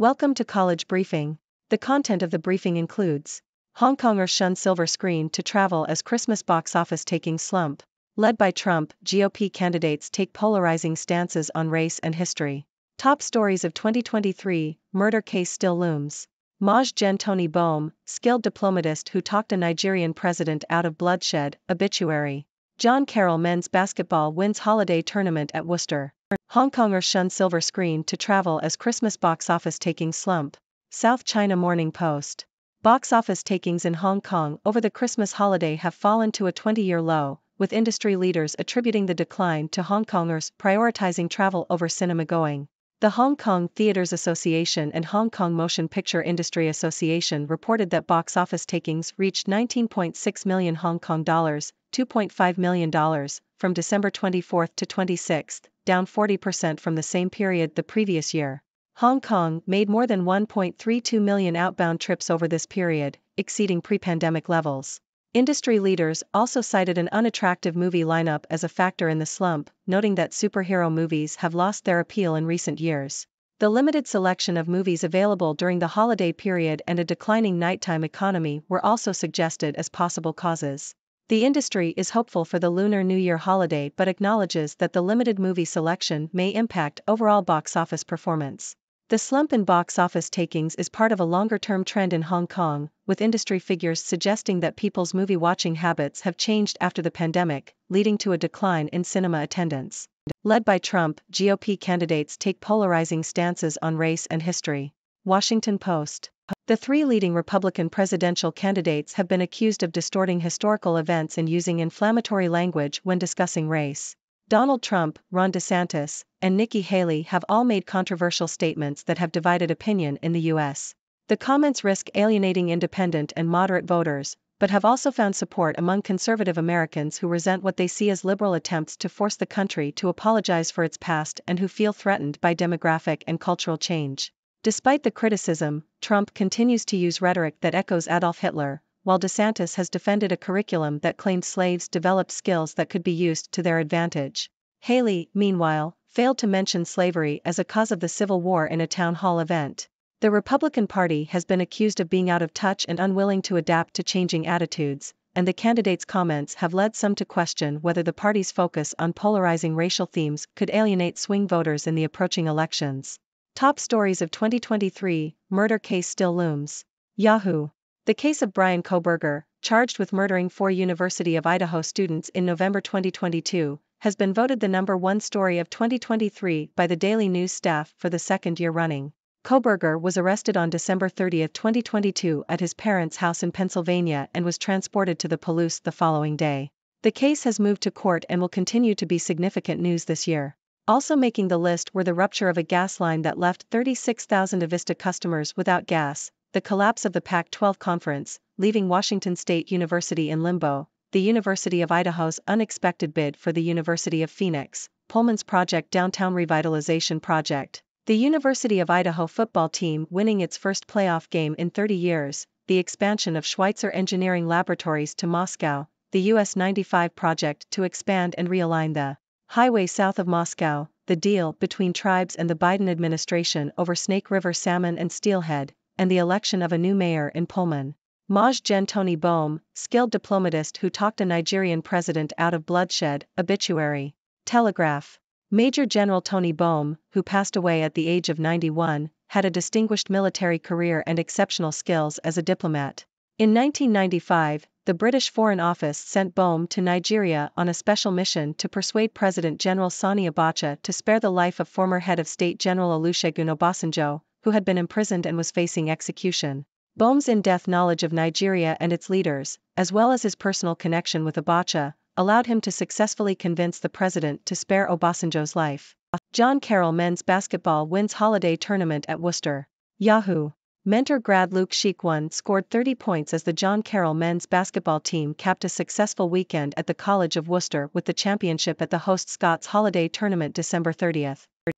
Welcome to College Briefing. The content of the briefing includes Hongkongers shun silver screen to travel as Christmas box office taking slump. Led by Trump, GOP candidates take polarizing stances on race and history. Top stories of 2023, murder case still looms. Maj Gen Tony Bohm, skilled diplomatist who talked a Nigerian president out of bloodshed, obituary. John Carroll men's basketball wins holiday tournament at Worcester. Hongkongers shun silver screen to travel as Christmas box office taking slump. South China Morning Post. Box office takings in Hong Kong over the Christmas holiday have fallen to a 20-year low, with industry leaders attributing the decline to Hongkongers prioritizing travel over cinema going. The Hong Kong Theatres Association and Hong Kong Motion Picture Industry Association reported that box office takings reached 19.6 million Hong Kong dollars, $2.5 million, from December 24 to 26, down 40% from the same period the previous year. Hong Kong made more than 1.32 million outbound trips over this period, exceeding pre-pandemic levels. Industry leaders also cited an unattractive movie lineup as a factor in the slump, noting that superhero movies have lost their appeal in recent years. The limited selection of movies available during the holiday period and a declining nighttime economy were also suggested as possible causes. The industry is hopeful for the Lunar New Year holiday but acknowledges that the limited movie selection may impact overall box office performance. The slump in box office takings is part of a longer-term trend in Hong Kong, with industry figures suggesting that people's movie-watching habits have changed after the pandemic, leading to a decline in cinema attendance. Led by Trump, GOP candidates take polarizing stances on race and history. Washington Post. The three leading Republican presidential candidates have been accused of distorting historical events and using inflammatory language when discussing race. Donald Trump, Ron DeSantis, and Nikki Haley have all made controversial statements that have divided opinion in the U.S. The comments risk alienating independent and moderate voters, but have also found support among conservative Americans who resent what they see as liberal attempts to force the country to apologize for its past and who feel threatened by demographic and cultural change. Despite the criticism, Trump continues to use rhetoric that echoes Adolf Hitler, while DeSantis has defended a curriculum that claimed slaves developed skills that could be used to their advantage. Haley, meanwhile, failed to mention slavery as a cause of the Civil War in a town hall event. The Republican Party has been accused of being out of touch and unwilling to adapt to changing attitudes, and the candidates' comments have led some to question whether the party's focus on polarizing racial themes could alienate swing voters in the approaching elections. Top stories of 2023, murder case still looms. Yahoo! The case of Bryan Kohberger, charged with murdering 4 University of Idaho students in November 2022, has been voted the #1 story of 2023 by the Daily News staff for the second year running. Kohberger was arrested on December 30, 2022 at his parents' house in Pennsylvania and was transported to the Palouse the following day. The case has moved to court and will continue to be significant news this year. Also making the list were the rupture of a gas line that left 36,000 Avista customers without gas, the collapse of the Pac-12 conference, leaving Washington State University in limbo, the University of Idaho's unexpected bid for the University of Phoenix, Pullman's Project Downtown Revitalization Project, the University of Idaho football team winning its first playoff game in 30 years, the expansion of Schweitzer Engineering Laboratories to Moscow, the US 95 project to expand and realign the highway south of Moscow, the deal between tribes and the Biden administration over Snake River salmon and steelhead, and the election of a new mayor in Pullman. Maj Gen Tony Bohm, skilled diplomatist who talked a Nigerian president out of bloodshed, obituary. Telegraph. Major General Tony Bohm, who passed away at the age of 91, had a distinguished military career and exceptional skills as a diplomat. In 1995, the British Foreign Office sent Bohm to Nigeria on a special mission to persuade President General Sani Abacha to spare the life of former head of state General Olusegun Obasanjo, who had been imprisoned and was facing execution. Bohm's in-depth knowledge of Nigeria and its leaders, as well as his personal connection with Abacha, allowed him to successfully convince the president to spare Obasanjo's life. John Carroll men's basketball wins holiday tournament at Worcester. Yahoo! Mentor grad Luke Sheekwon scored 30 points as the John Carroll men's basketball team capped a successful weekend at the College of Worcester with the championship at the host Scots Holiday Tournament December 30.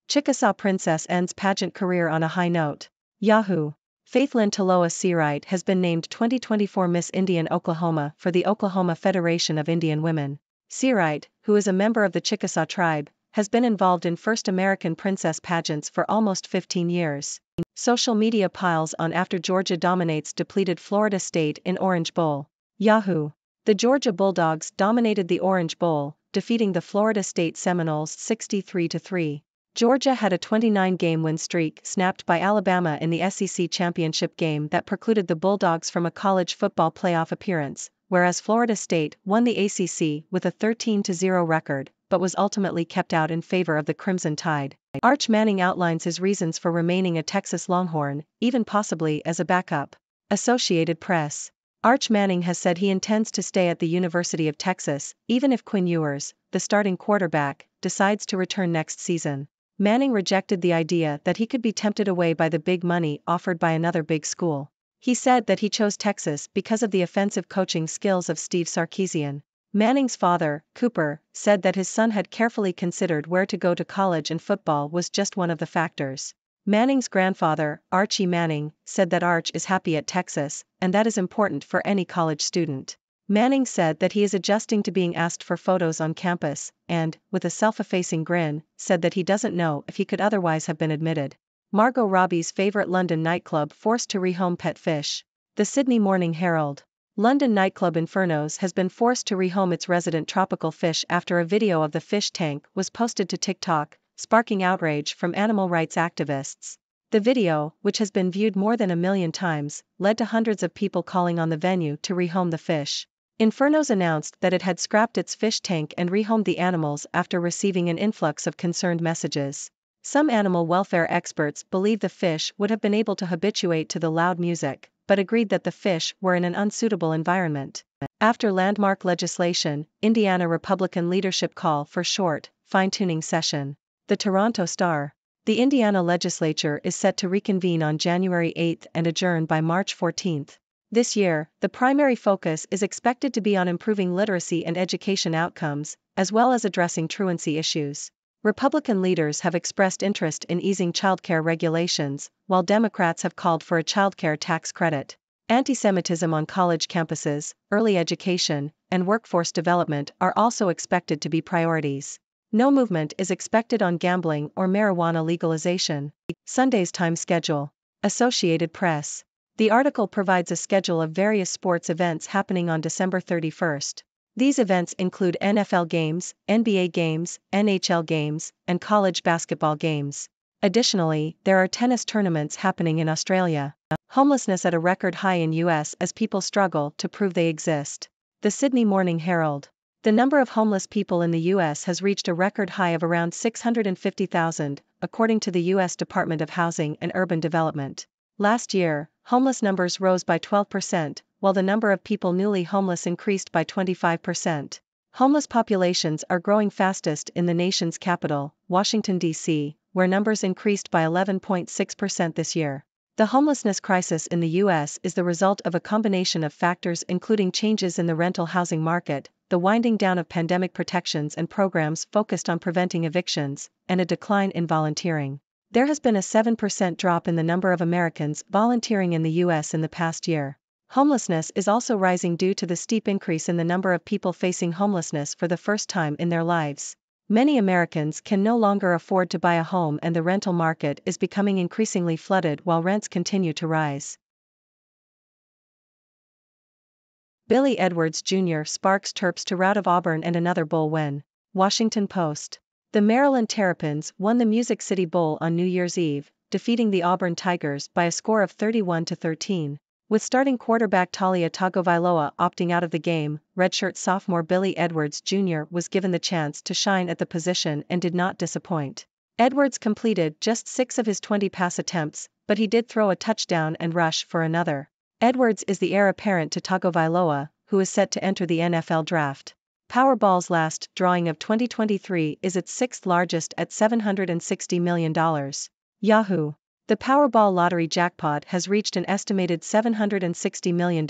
Chickasaw princess ends pageant career on a high note. Yahoo! Faithlyn Taloa Seawright has been named 2024 Miss Indian Oklahoma for the Oklahoma Federation of Indian Women. Seawright, who is a member of the Chickasaw tribe, has been involved in first American princess pageants for almost 15 years. Social media piles on after Georgia dominates depleted Florida State in Orange Bowl. Yahoo! The Georgia Bulldogs dominated the Orange Bowl, defeating the Florida State Seminoles 63-3. Georgia had a 29-game win streak snapped by Alabama in the SEC championship game that precluded the Bulldogs from a college football playoff appearance, whereas Florida State won the ACC with a 13-0 record, but was ultimately kept out in favor of the Crimson Tide. Arch Manning outlines his reasons for remaining a Texas Longhorn, even possibly as a backup. Associated Press. Arch Manning has said he intends to stay at the University of Texas, even if Quinn Ewers, the starting quarterback, decides to return next season. Manning rejected the idea that he could be tempted away by the big money offered by another big school. He said that he chose Texas because of the offensive coaching skills of Steve Sarkisian. Manning's father, Cooper, said that his son had carefully considered where to go to college and football was just one of the factors. Manning's grandfather, Archie Manning, said that Arch is happy at Texas, and that is important for any college student. Manning said that he is adjusting to being asked for photos on campus, and, with a self-effacing grin, said that he doesn't know if he could otherwise have been admitted. Margot Robbie's favorite London nightclub forced to rehome pet fish. The Sydney Morning Herald. London nightclub Inferno's has been forced to rehome its resident tropical fish after a video of the fish tank was posted to TikTok, sparking outrage from animal rights activists. The video, which has been viewed more than 1 million times, led to hundreds of people calling on the venue to rehome the fish. Inferno's announced that it had scrapped its fish tank and rehomed the animals after receiving an influx of concerned messages. Some animal welfare experts believe the fish would have been able to habituate to the loud music, but agreed that the fish were in an unsuitable environment. After landmark legislation, Indiana Republican leadership call for short, fine-tuning session. The Toronto Star. The Indiana legislature is set to reconvene on January 8 and adjourn by March 14. This year, the primary focus is expected to be on improving literacy and education outcomes, as well as addressing truancy issues. Republican leaders have expressed interest in easing childcare regulations, while Democrats have called for a childcare tax credit. Anti-Semitism on college campuses, early education, and workforce development are also expected to be priorities. No movement is expected on gambling or marijuana legalization. Sunday's time schedule. Associated Press. The article provides a schedule of various sports events happening on December 31st. These events include NFL games, NBA games, NHL games, and college basketball games. Additionally, there are tennis tournaments happening in Australia. Homelessness at a record high in US as people struggle to prove they exist. The Sydney Morning Herald. The number of homeless people in the US has reached a record high of around 650,000, according to the US Department of Housing and Urban Development. Last year, homeless numbers rose by 12%, while the number of people newly homeless increased by 25%. Homeless populations are growing fastest in the nation's capital, Washington, D.C., where numbers increased by 11.6% this year. The homelessness crisis in the U.S. is the result of a combination of factors including changes in the rental housing market, the winding down of pandemic protections and programs focused on preventing evictions, and a decline in volunteering. There has been a 7% drop in the number of Americans volunteering in the U.S. in the past year. Homelessness is also rising due to the steep increase in the number of people facing homelessness for the first time in their lives. Many Americans can no longer afford to buy a home and the rental market is becoming increasingly flooded while rents continue to rise. Billy Edwards Jr. sparks Terps to rout of Auburn and another bowl win. Washington Post. The Maryland Terrapins won the Music City Bowl on New Year's Eve, defeating the Auburn Tigers by a score of 31-13. With starting quarterback Talia Tagovailoa opting out of the game, redshirt sophomore Billy Edwards Jr. was given the chance to shine at the position and did not disappoint. Edwards completed just 6 of his 20 pass attempts, but he did throw a touchdown and rush for another. Edwards is the heir apparent to Tagovailoa, who is set to enter the NFL draft. Powerball's last drawing of 2023 is its 6th largest at $760 million. Yahoo! The Powerball lottery jackpot has reached an estimated $760 million,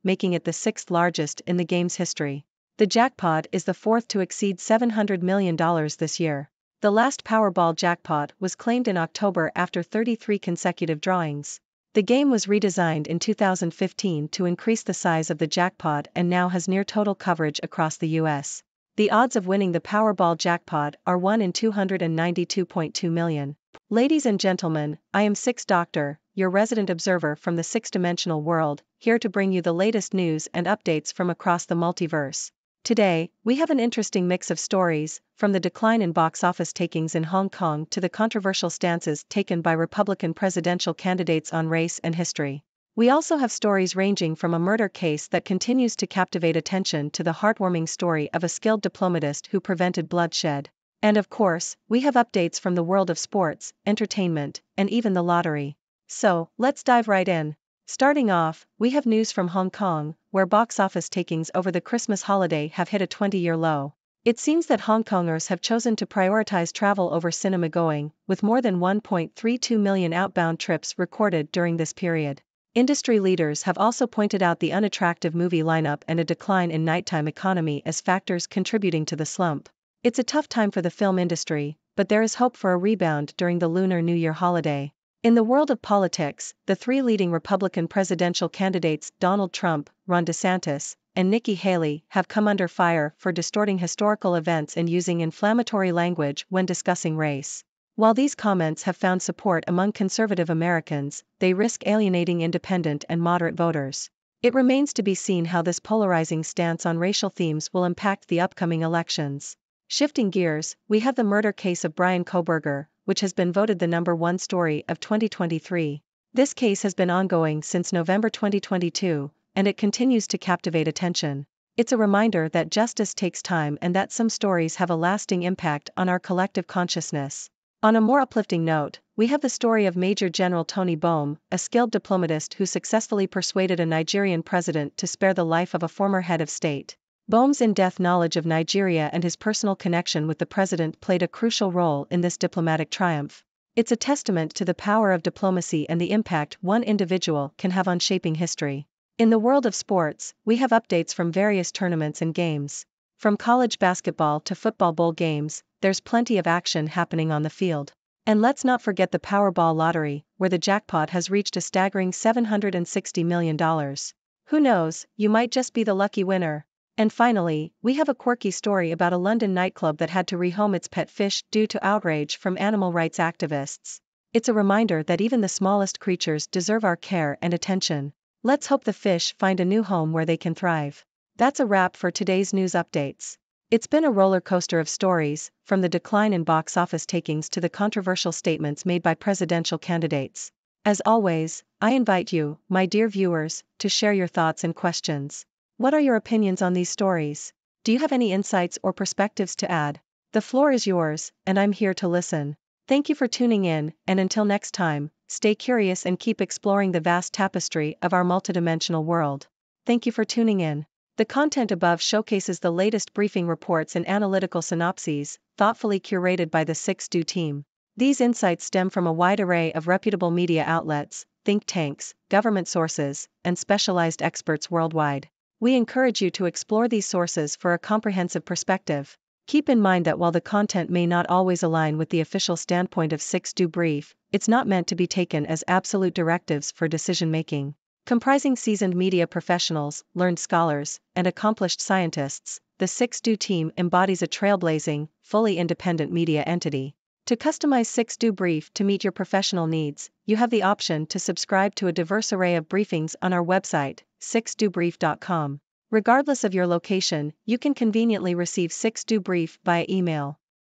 making it the 6th largest in the game's history. The jackpot is the 4th to exceed $700 million this year. The last Powerball jackpot was claimed in October after 33 consecutive drawings. The game was redesigned in 2015 to increase the size of the jackpot and now has near total coverage across the U.S. The odds of winning the Powerball jackpot are 1 in 292.2 million. Ladies and gentlemen, I am Six Doctor, your resident observer from the six-dimensional world, here to bring you the latest news and updates from across the multiverse. Today, we have an interesting mix of stories, from the decline in box office takings in Hong Kong to the controversial stances taken by Republican presidential candidates on race and history. We also have stories ranging from a murder case that continues to captivate attention to the heartwarming story of a skilled diplomatist who prevented bloodshed. And of course, we have updates from the world of sports, entertainment, and even the lottery. So, let's dive right in. Starting off, we have news from Hong Kong, where box office takings over the Christmas holiday have hit a 20-year low. It seems that Hongkongers have chosen to prioritize travel over cinema going, with more than 1.32 million outbound trips recorded during this period. Industry leaders have also pointed out the unattractive movie lineup and a decline in nighttime economy as factors contributing to the slump. It's a tough time for the film industry, but there is hope for a rebound during the Lunar New Year holiday. In the world of politics, the three leading Republican presidential candidates, Donald Trump, Ron DeSantis, and Nikki Haley, have come under fire for distorting historical events and using inflammatory language when discussing race. While these comments have found support among conservative Americans, they risk alienating independent and moderate voters. It remains to be seen how this polarizing stance on racial themes will impact the upcoming elections. Shifting gears, we have the murder case of Bryan Kohberger, which has been voted the #1 story of 2023. This case has been ongoing since November 2022, and it continues to captivate attention. It's a reminder that justice takes time and that some stories have a lasting impact on our collective consciousness. On a more uplifting note, we have the story of Major General Tony Bohm, a skilled diplomatist who successfully persuaded a Nigerian president to spare the life of a former head of state. Bohm's in-depth knowledge of Nigeria and his personal connection with the president played a crucial role in this diplomatic triumph. It's a testament to the power of diplomacy and the impact one individual can have on shaping history. In the world of sports, we have updates from various tournaments and games. From college basketball to football bowl games, there's plenty of action happening on the field. And let's not forget the Powerball lottery, where the jackpot has reached a staggering $760 million. Who knows, you might just be the lucky winner. And finally, we have a quirky story about a London nightclub that had to rehome its pet fish due to outrage from animal rights activists. It's a reminder that even the smallest creatures deserve our care and attention. Let's hope the fish find a new home where they can thrive. That's a wrap for today's news updates. It's been a roller coaster of stories, from the decline in box office takings to the controversial statements made by presidential candidates. As always, I invite you, my dear viewers, to share your thoughts and questions. What are your opinions on these stories? Do you have any insights or perspectives to add? The floor is yours, and I'm here to listen. Thank you for tuning in, and until next time, stay curious and keep exploring the vast tapestry of our multidimensional world. Thank you for tuning in. The content above showcases the latest briefing reports and analytical synopses, thoughtfully curated by the 6Do team. These insights stem from a wide array of reputable media outlets, think tanks, government sources, and specialized experts worldwide. We encourage you to explore these sources for a comprehensive perspective. Keep in mind that while the content may not always align with the official standpoint of 6Do Brief, it's not meant to be taken as absolute directives for decision-making. Comprising seasoned media professionals, learned scholars, and accomplished scientists, the 6Do team embodies a trailblazing, fully independent media entity. To customize 6Do Brief to meet your professional needs, you have the option to subscribe to a diverse array of briefings on our website, 6dobrief.com. Regardless of your location, you can conveniently receive 6Do Brief via email.